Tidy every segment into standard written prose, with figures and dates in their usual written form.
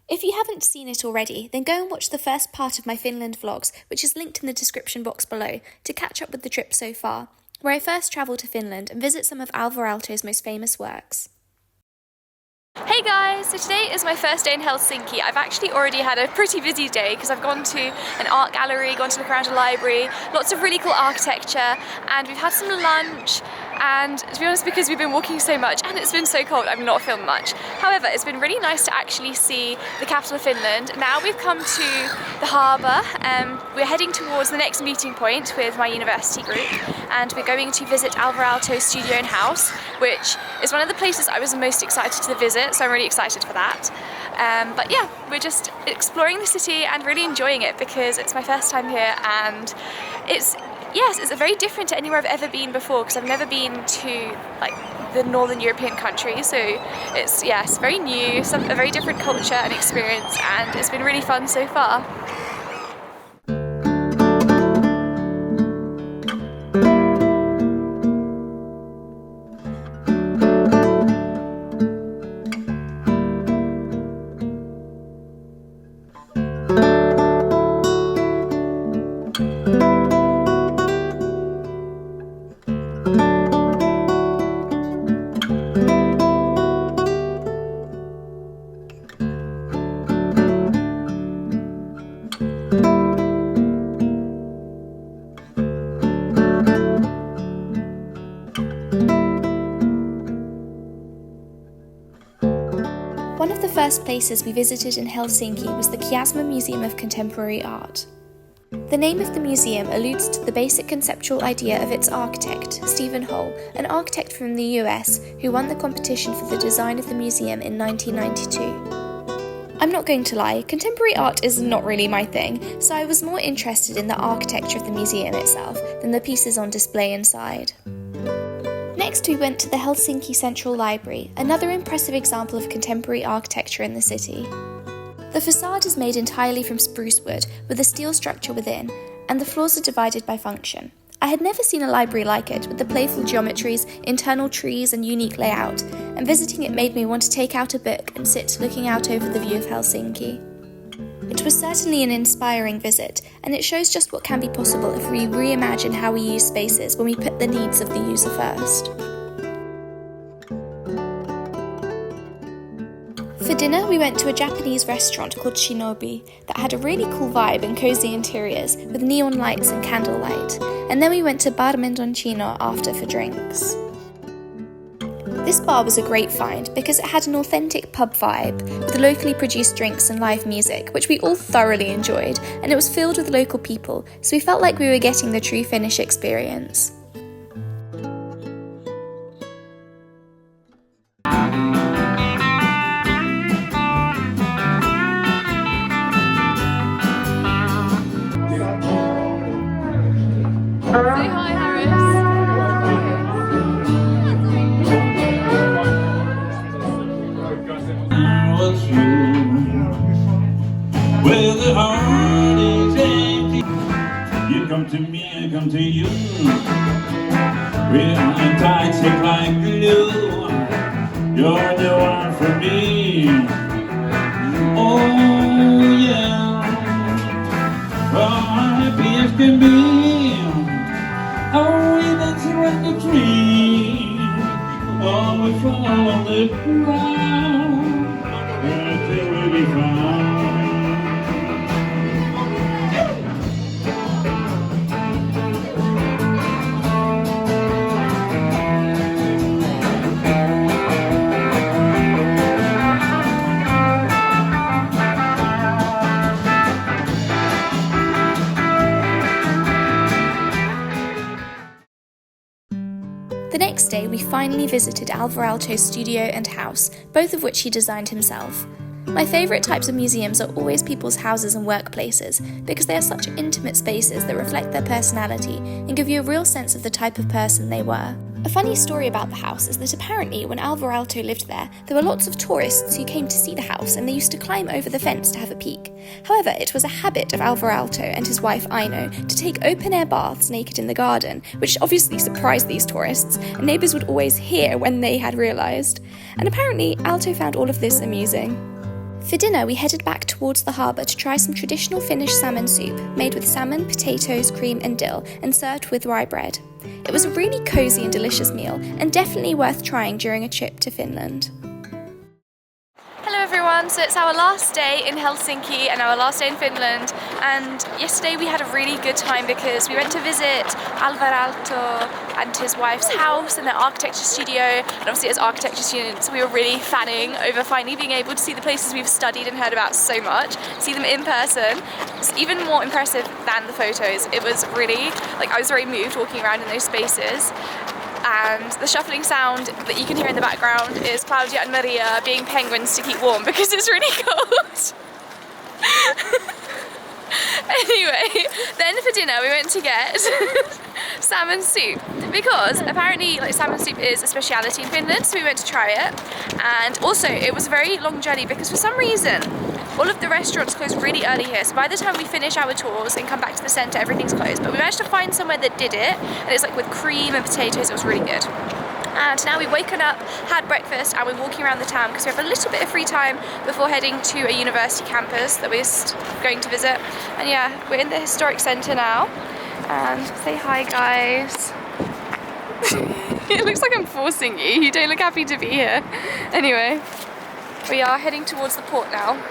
If you haven't seen it already, then go and watch the first part of my Finland vlogs, which is linked in the description box below, to catch up with the trip so far, where I first travelled to Finland and visit some of Alvar Aalto's most famous works. Hey guys, so today is my first day in Helsinki. I've actually already had a pretty busy day because I've gone to an art gallery, gone to look around a library, lots of really cool architecture, and we've had some lunch. And to be honest, because we've been walking so much and it's been so cold, I've not filmed much. However, it's been really nice to actually see the capital of Finland. Now we've come to the harbour and we're heading towards the next meeting point with my university group, and we're going to visit Alvar Aalto's studio and house, which is one of the places I was most excited to visit, so I'm really excited for that. But yeah, we're just exploring the city and really enjoying it because it's my first time here, and it's very different to anywhere I've ever been before because I've never been to the northern European countries, so it's very new, a very different culture and experience, and it's been really fun so far. One of the first places we visited in Helsinki was the Kiasma Museum of Contemporary Art. The name of the museum alludes to the basic conceptual idea of its architect, Stephen Hull, an architect from the US who won the competition for the design of the museum in 1992. I'm not going to lie, contemporary art is not really my thing, so I was more interested in the architecture of the museum itself than the pieces on display inside. Next, we went to the Helsinki Central Library, another impressive example of contemporary architecture in the city. The facade is made entirely from spruce wood, with a steel structure within, and the floors are divided by function. I had never seen a library like it, with the playful geometries, internal trees, and unique layout, and visiting it made me want to take out a book and sit looking out over the view of Helsinki. It was certainly an inspiring visit, and it shows just what can be possible if we reimagine how we use spaces when we put the needs of the user first. For dinner, we went to a Japanese restaurant called Shinobi that had a really cool vibe and cozy interiors with neon lights and candlelight, and then we went to Bar Mendoncino after for drinks. This bar was a great find because it had an authentic pub vibe with locally produced drinks and live music, which we all thoroughly enjoyed, and it was filled with local people, so we felt like we were getting the true Finnish experience. Say hi, Harris. Well, the heart is empty. You come to me, I come to you. We're tight, stick like glue. You're the one for me. Oh yeah, oh, happy as can be. Oh, we dance around the tree. Oh, we fall on the ground until we be found. The next day, we finally visited Alvar Aalto's studio and house, both of which he designed himself. My favourite types of museums are always people's houses and workplaces, because they are such intimate spaces that reflect their personality and give you a real sense of the type of person they were. A funny story about the house is that apparently when Alvar Aalto lived there were lots of tourists who came to see the house, and they used to climb over the fence to have a peek. However, it was a habit of Alvar Aalto and his wife Aino to take open-air baths naked in the garden, which obviously surprised these tourists, and neighbours would always hear when they had realised. And apparently Aalto found all of this amusing. For dinner, we headed back towards the harbour to try some traditional Finnish salmon soup, made with salmon, potatoes, cream and dill, and served with rye bread. It was a really cosy and delicious meal, and definitely worth trying during a trip to Finland. Hello everyone, so it's our last day in Helsinki and our last day in Finland, and yesterday we had a really good time because we went to visit Alvar Aalto and his wife's house and their architecture studio, and obviously as architecture students we were really fanning over finally being able to see the places we've studied and heard about so much, see them in person. It's even more impressive than the photos. It was really, I was very moved walking around in those spaces. And the shuffling sound that you can hear in the background is Claudia and Maria being penguins to keep warm because it's really cold. Anyway, then for dinner we went to get salmon soup because apparently salmon soup is a speciality in Finland, so we went to try it. And also it was a very long journey because for some reason all of the restaurants close really early here, so by the time we finish our tours and come back to the centre, everything's closed. But we managed to find somewhere that did it, and it's with cream and potatoes. It was really good. And now we've woken up, had breakfast, and we're walking around the town because we have a little bit of free time before heading to a university campus that we're going to visit. And yeah, we're in the historic centre now. And say hi, guys. It looks like I'm forcing you. You don't look happy to be here. Anyway, we are heading towards the port now.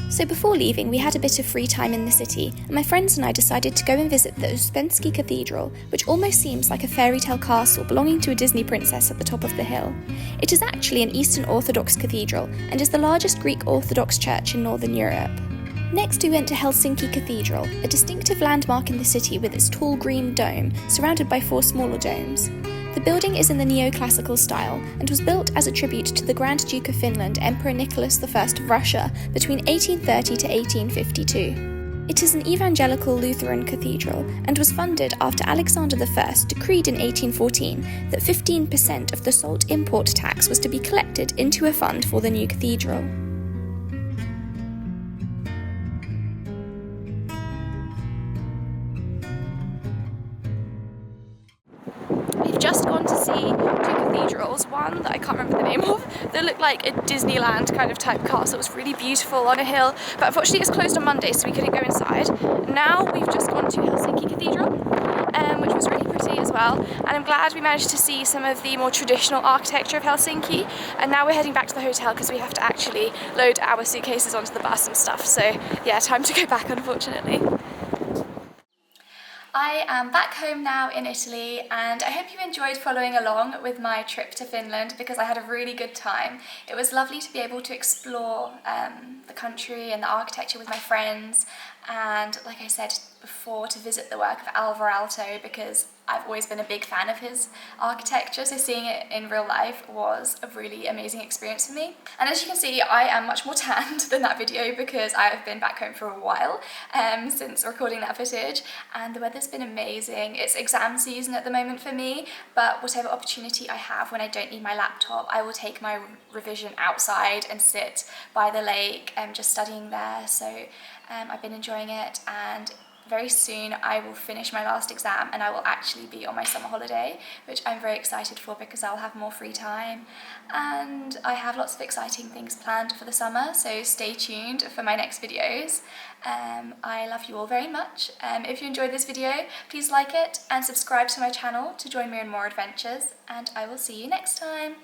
So before leaving, we had a bit of free time in the city, and my friends and I decided to go and visit the Uspensky Cathedral, which almost seems like a fairy tale castle belonging to a Disney princess at the top of the hill. It is actually an Eastern Orthodox cathedral, and is the largest Greek Orthodox church in Northern Europe. Next we went to Helsinki Cathedral, a distinctive landmark in the city with its tall green dome, surrounded by 4 smaller domes. The building is in the neoclassical style and was built as a tribute to the Grand Duke of Finland, Emperor Nicholas I of Russia, between 1830 to 1852. It is an evangelical Lutheran cathedral and was funded after Alexander I decreed in 1814 that 15% of the salt import tax was to be collected into a fund for the new cathedral. We've just gone to see 2 cathedrals, one that I can't remember the name of, that looked like a Disneyland kind of type castle. It was really beautiful on a hill, but unfortunately it's closed on Monday so we couldn't go inside. Now we've just gone to Helsinki Cathedral, which was really pretty as well, and I'm glad we managed to see some of the more traditional architecture of Helsinki. And now we're heading back to the hotel because we have to actually load our suitcases onto the bus and stuff, so yeah, time to go back unfortunately. I am back home now in Italy, and I hope you enjoyed following along with my trip to Finland because I had a really good time. It was lovely to be able to explore the country and the architecture with my friends, and like I said before, to visit the work of Alvar Aalto because I've always been a big fan of his architecture, so seeing it in real life was a really amazing experience for me. And as you can see, I am much more tanned than that video because I have been back home for a while since recording that footage, and the weather's been amazing. It's exam season at the moment for me, but whatever opportunity I have when I don't need my laptop, I will take my revision outside and sit by the lake just studying there. So I've been enjoying it, and very soon I will finish my last exam and I will actually be on my summer holiday, which I'm very excited for because I'll have more free time, and I have lots of exciting things planned for the summer, so stay tuned for my next videos. I love you all very much. If you enjoyed this video, please like it and subscribe to my channel to join me in more adventures, and I will see you next time.